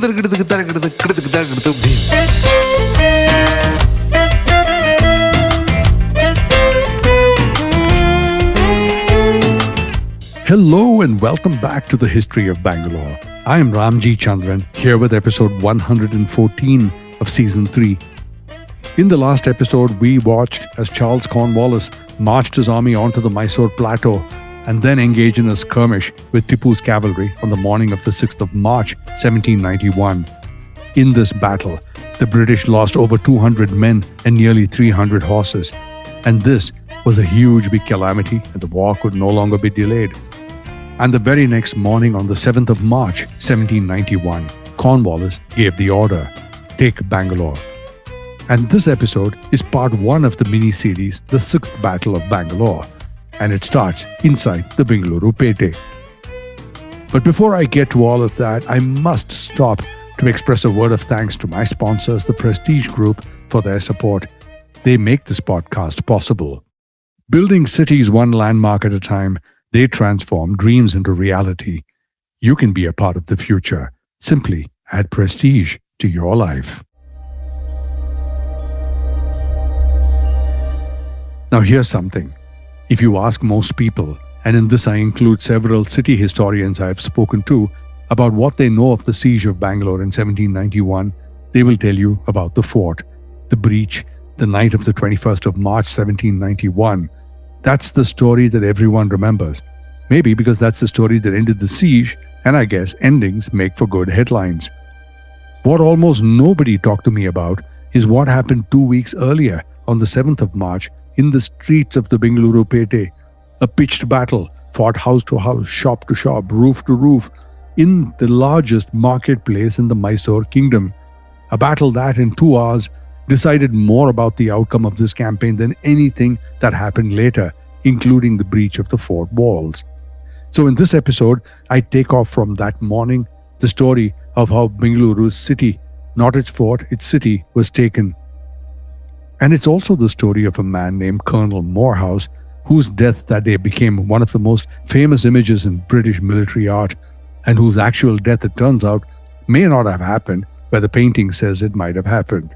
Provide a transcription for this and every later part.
Hello and welcome back to the History of Bangalore. I am Ramjee Chandran, here with episode 114 of Season 3. In the last episode, we watched as Charles Cornwallis marched his army onto the Mysore plateau and then engaged in a skirmish with Tipu's cavalry on the morning of the 6th of March, 1791. In this battle, the British lost over 200 men and nearly 300 horses. And this was a huge big calamity, and the war could no longer be delayed. And the very next morning on the 7th of March, 1791, Cornwallis gave the order, take Bangalore. And this episode is part 1 of the mini-series, The Sixth Battle of Bangalore. And it starts inside the Bengaluru Pete. But before I get to all of that, I must stop to express a word of thanks to my sponsors, the Prestige Group, for their support. They make this podcast possible. Building cities one landmark at a time, they transform dreams into reality. You can be a part of the future. Simply add prestige to your life. Now here's something. If you ask most people, and in this I include several city historians I have spoken to, about what they know of the siege of Bangalore in 1791, they will tell you about the fort, the breach, the night of the 21st of March 1791. That's the story that everyone remembers. Maybe because that's the story that ended the siege, and I guess endings make for good headlines. What almost nobody talked to me about is what happened 2 weeks earlier, on the 7th of March, in the streets of the Bengaluru Pete. A pitched battle, fought house to house, shop to shop, roof to roof, in the largest marketplace in the Mysore kingdom. A battle that, in 2 hours, decided more about the outcome of this campaign than anything that happened later, including the breach of the fort walls. So in this episode, I take off from that morning, the story of how Bengaluru's city, not its fort, its city, was taken. And it's also the story of a man named Colonel Moorhouse, whose death that day became one of the most famous images in British military art, and whose actual death, it turns out, may not have happened where the painting says it might have happened.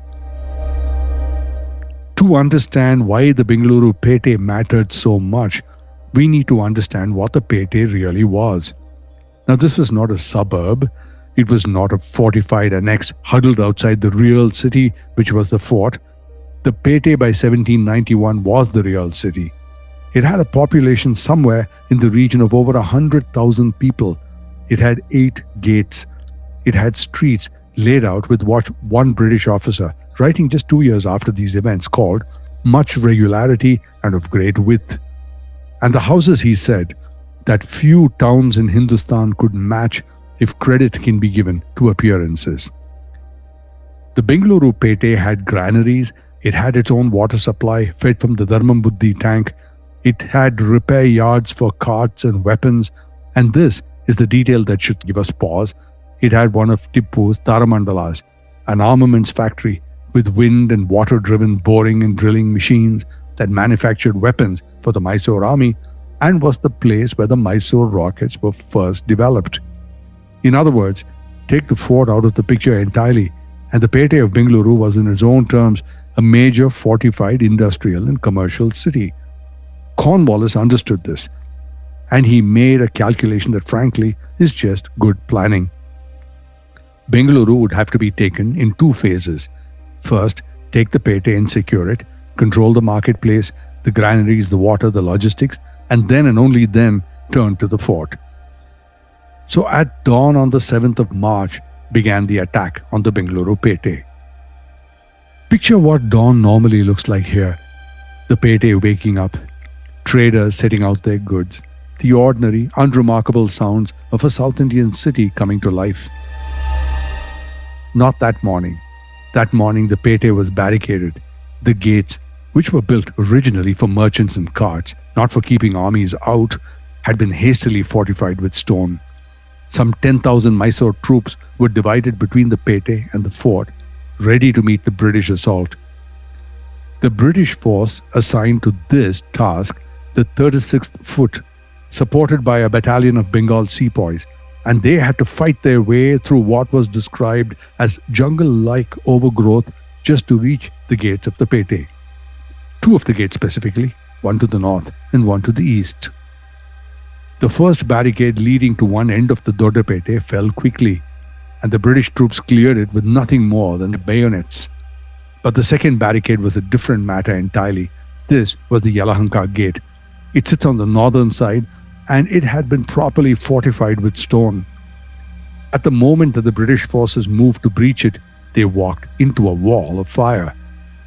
To understand why the Bengaluru Pete mattered so much, we need to understand what the Pete really was. Now, this was not a suburb. It was not a fortified annex huddled outside the real city, which was the fort. The Pete by 1791 was the real city. It had a population somewhere in the region of over 100,000 people. It had 8 gates. It had streets laid out with what one British officer, writing just 2 years after these events, called much regularity and of great width. And the houses, he said, that few towns in Hindustan could match if credit can be given to appearances. The Bengaluru Pete had granaries. It had its own water supply fed from the Dharmambudhi tank. It had repair yards for carts and weapons. And this is the detail that should give us pause. It had one of Tipu's taramandalas, an armaments factory with wind and water-driven boring and drilling machines that manufactured weapons for the Mysore army, and was the place where the Mysore rockets were first developed. In other words, take the fort out of the picture entirely, and the Pete of Bengaluru was in its own terms a major fortified industrial and commercial city. Cornwallis understood this, and he made a calculation that frankly is just good planning. Bengaluru would have to be taken in 2 phases. First, take the Pete and secure it, control the marketplace, the granaries, the water, the logistics, and then and only then turn to the fort. So at dawn on the 7th of March began the attack on the Bengaluru Pete. Picture what dawn normally looks like here. The Pete waking up, traders setting out their goods, the ordinary, unremarkable sounds of a South Indian city coming to life. Not that morning. That morning the Pete was barricaded. The gates, which were built originally for merchants and carts, not for keeping armies out, had been hastily fortified with stone. Some 10,000 Mysore troops were divided between the Pete and the fort, ready to meet the British assault. The British force assigned to this task the 36th Foot, supported by a battalion of Bengal sepoys, and they had to fight their way through what was described as jungle-like overgrowth just to reach the gates of the Pete. Two of the gates specifically, one to the north and one to the east. The first barricade leading to one end of the Doddapete fell quickly, and the British troops cleared it with nothing more than bayonets. But the second barricade was a different matter entirely. This was the Yelahanka Gate. It sits on the northern side, and it had been properly fortified with stone. At the moment that the British forces moved to breach it, they walked into a wall of fire.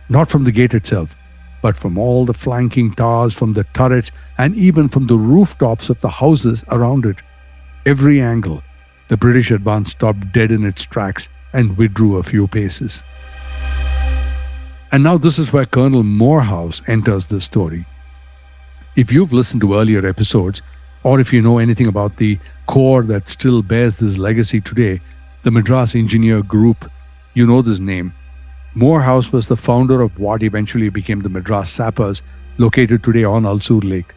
Not from the gate itself, but from all the flanking towers, from the turrets, and even from the rooftops of the houses around it. Every angle, the British advance stopped dead in its tracks and withdrew a few paces. And now this is where Colonel Moorhouse enters the story. If you've listened to earlier episodes, or if you know anything about the corps that still bears this legacy today, the Madras Engineer Group, you know this name. Moorhouse was the founder of what eventually became the Madras Sappers, located today on Ulsoor Lake.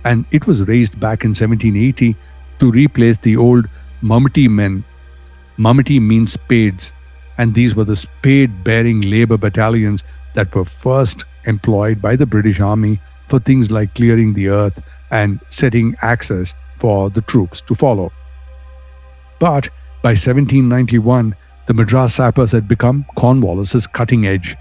And it was raised back in 1780 to replace the old Mummity men. Mummity means spades, and these were the spade-bearing labor battalions that were first employed by the British Army for things like clearing the earth and setting access for the troops to follow. But by 1791, the Madras Sappers had become Cornwallis's cutting edge.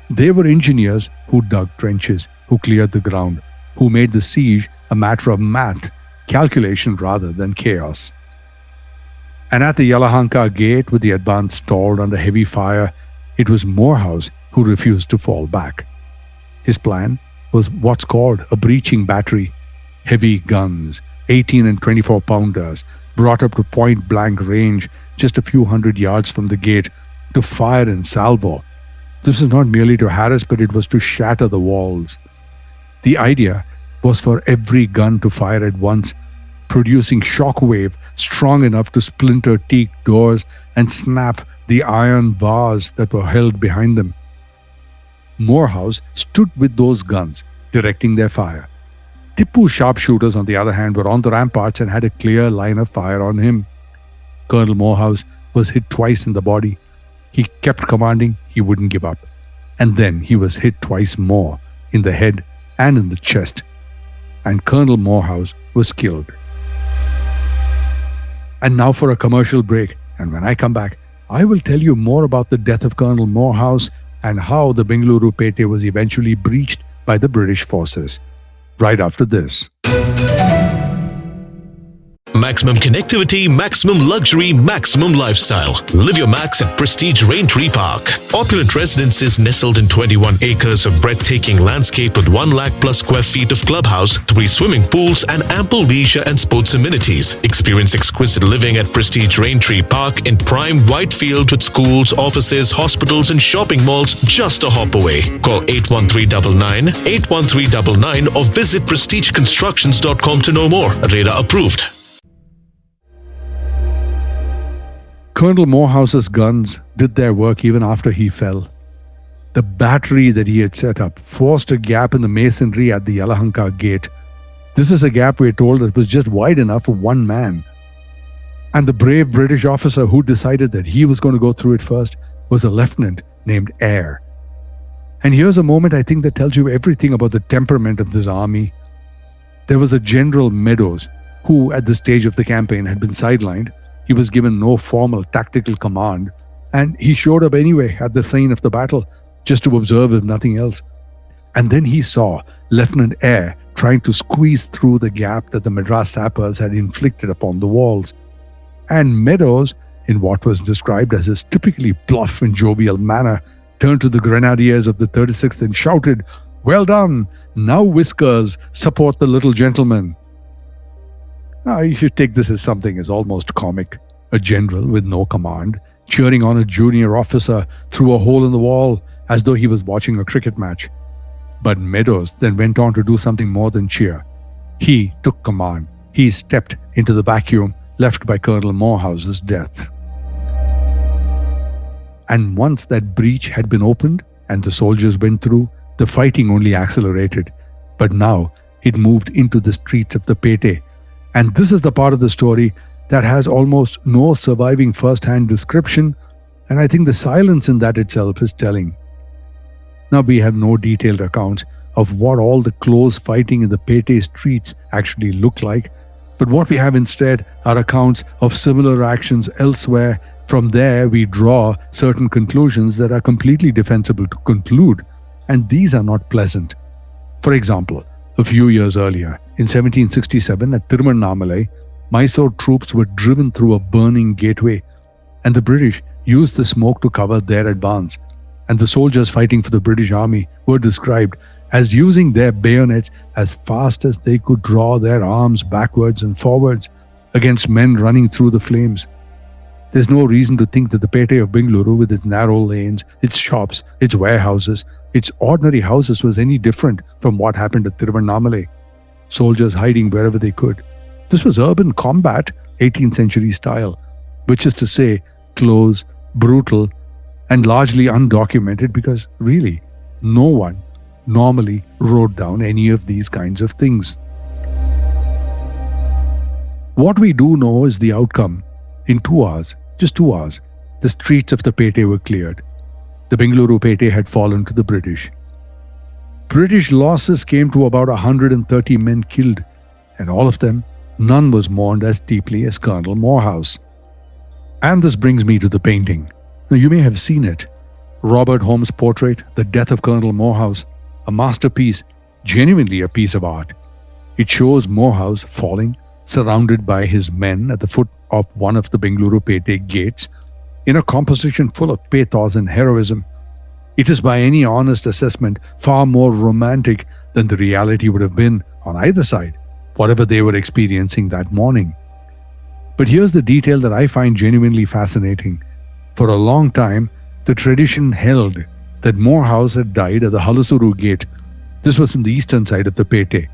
They were engineers who dug trenches, who cleared the ground, who made the siege a matter of math, calculation rather than chaos. And at the Yelahanka Gate, with the advance stalled under heavy fire, it was Moorhouse who refused to fall back. His plan was what's called a breaching battery. Heavy guns, 18 and 24 pounders, brought up to point-blank range just a few hundred yards from the gate to fire in salvo. This is not merely to harass, but it was to shatter the walls. The idea was for every gun to fire at once, producing shockwave strong enough to splinter teak doors and snap the iron bars that were held behind them. Moorhouse stood with those guns, directing their fire. Tipu sharpshooters, on the other hand, were on the ramparts and had a clear line of fire on him. Colonel Moorhouse was hit twice in the body. He kept commanding, he wouldn't give up. And then he was hit twice more, in the head and in the chest. And Colonel Moorhouse was killed. And now for a commercial break. And when I come back, I will tell you more about the death of Colonel Moorhouse and how the Bengaluru Pete was eventually breached by the British forces. Right after this. Maximum connectivity, maximum luxury, maximum lifestyle. Live your max at Prestige Raintree Park. Opulent residences nestled in 21 acres of breathtaking landscape with 1 lakh plus square feet of clubhouse, 3 swimming pools, and ample leisure and sports amenities. Experience exquisite living at Prestige Raintree Park in prime Whitefield with schools, offices, hospitals, and shopping malls just a hop away. Call 81399 81399 or visit prestigeconstructions.com to know more. Radar approved. Colonel Moorhouse's guns did their work even after he fell. The battery that he had set up forced a gap in the masonry at the Yelahanka Gate. This is a gap, we're told, that was just wide enough for one man. And the brave British officer who decided that he was going to go through it first was a lieutenant named Eyre. And here's a moment, I think, that tells you everything about the temperament of this army. There was a General Meadows who, at this stage of the campaign, had been sidelined. He was given no formal tactical command, and he showed up anyway at the scene of the battle, just to observe if nothing else. And then he saw Lieutenant Eyre trying to squeeze through the gap that the Madras Sappers had inflicted upon the walls. And Meadows, in what was described as his typically bluff and jovial manner, turned to the grenadiers of the 36th and shouted, "Well done! Now, Whiskers, support the little gentleman." Now, you should take this as something as almost comic. A general with no command, cheering on a junior officer through a hole in the wall as though he was watching a cricket match. But Meadows then went on to do something more than cheer. He took command. He stepped into the vacuum left by Colonel Moorhouse's death. And once that breach had been opened and the soldiers went through, the fighting only accelerated. But now it moved into the streets of the Pete. And this is the part of the story that has almost no surviving first-hand description, and I think the silence in that itself is telling. Now, we have no detailed accounts of what all the close fighting in the Pete streets actually look like, but what we have instead are accounts of similar actions elsewhere. From there, we draw certain conclusions that are completely defensible to conclude, and these are not pleasant. For example, a few years earlier, in 1767 at Tiruvannamalai, Mysore troops were driven through a burning gateway, and the British used the smoke to cover their advance. And the soldiers fighting for the British army were described as using their bayonets as fast as they could draw their arms backwards and forwards against men running through the flames. There's no reason to think that the Pete of Bengaluru, with its narrow lanes, its shops, its warehouses, its ordinary houses, was any different from what happened at Tiruvannamalai. Soldiers hiding wherever they could. This was urban combat, 18th century style, which is to say, close, brutal, and largely undocumented, because really, no one normally wrote down any of these kinds of things. What we do know is the outcome. In 2 hours, just 2 hours, the streets of the Pete were cleared. The Bengaluru Pete had fallen to the British. British losses came to about 130 men killed, and all of them, none was mourned as deeply as Colonel Moorhouse. And this brings me to the painting. Now, you may have seen it. Robert Holmes' portrait, The Death of Colonel Moorhouse, a masterpiece, genuinely a piece of art. It shows Moorhouse falling, surrounded by his men at the foot of one of the Bengaluru Pete gates, in a composition full of pathos and heroism. It is by any honest assessment far more romantic than the reality would have been on either side, whatever they were experiencing that morning. But here's the detail that I find genuinely fascinating. For a long time, the tradition held that Moorhouse had died at the Halusuru Gate. This was in the eastern side of the Pete.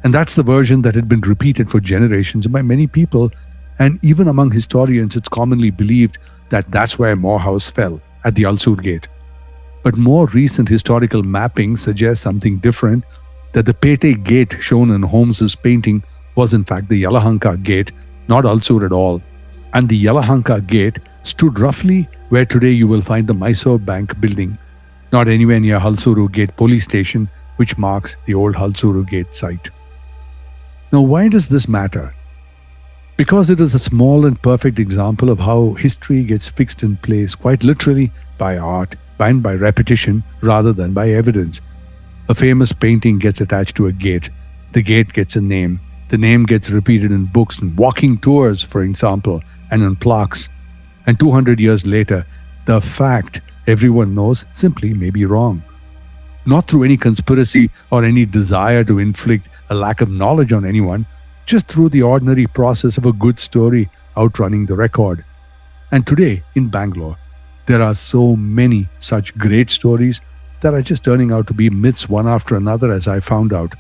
And that's the version that had been repeated for generations by many people, and even among historians it's commonly believed that that's where Moorhouse fell, at the Alsur Gate. But more recent historical mapping suggests something different, that the Pete Gate shown in Holmes's painting was in fact the Yelahanka Gate, not Alsur at all. And the Yelahanka Gate stood roughly where today you will find the Mysore Bank building, not anywhere near Halsuru Gate police station, which marks the old Halsuru Gate site. Now, why does this matter? Because it is a small and perfect example of how history gets fixed in place, quite literally by art and by repetition rather than by evidence. A famous painting gets attached to a gate. The gate gets a name. The name gets repeated in books and walking tours, for example, and in plaques. And 200 years later, the fact everyone knows simply may be wrong. Not through any conspiracy or any desire to inflict a lack of knowledge on anyone, just through the ordinary process of a good story outrunning the record. And today, in Bangalore, there are so many such great stories that are just turning out to be myths one after another, as I found out.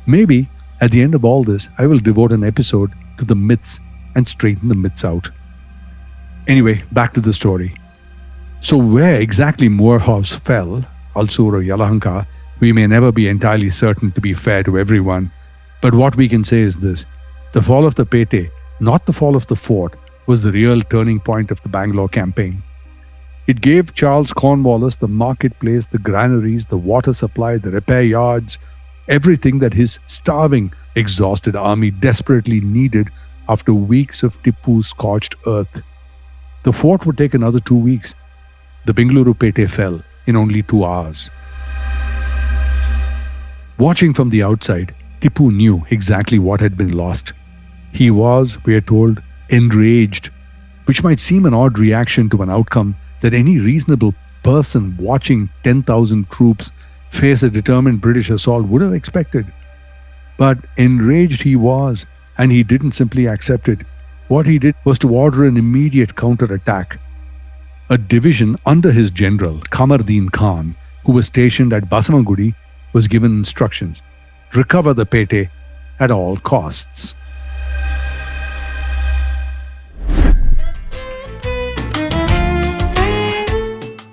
Maybe, at the end of all this, I will devote an episode to the myths and straighten the myths out. Anyway, back to the story. So where exactly Moorhouse fell, Alsur or Yelahanka, we may never be entirely certain, to be fair to everyone. But what we can say is this: the fall of the Pete, not the fall of the fort, was the real turning point of the Bangalore campaign. It gave Charles Cornwallis the marketplace, the granaries, the water supply, the repair yards, everything that his starving, exhausted army desperately needed after weeks of Tipu's scorched earth. The fort would take another 2 weeks. The Bengaluru Pete fell in only 2 hours. Watching from the outside, Tipu knew exactly what had been lost. He was, we are told, enraged, which might seem an odd reaction to an outcome that any reasonable person watching 10,000 troops face a determined British assault would have expected. But enraged he was, and he didn't simply accept it. What he did was to order an immediate counterattack. A division under his general, Kamardeen Khan, who was stationed at Basamangudi, was given instructions: recover the Pete at all costs.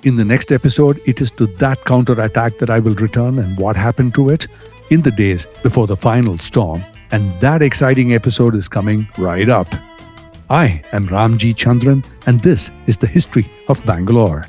In the next episode, it is to that counterattack that I will return and what happened to it in the days before the final storm. And that exciting episode is coming right up. I am Ramjee Chandran, and this is the history of Bangalore.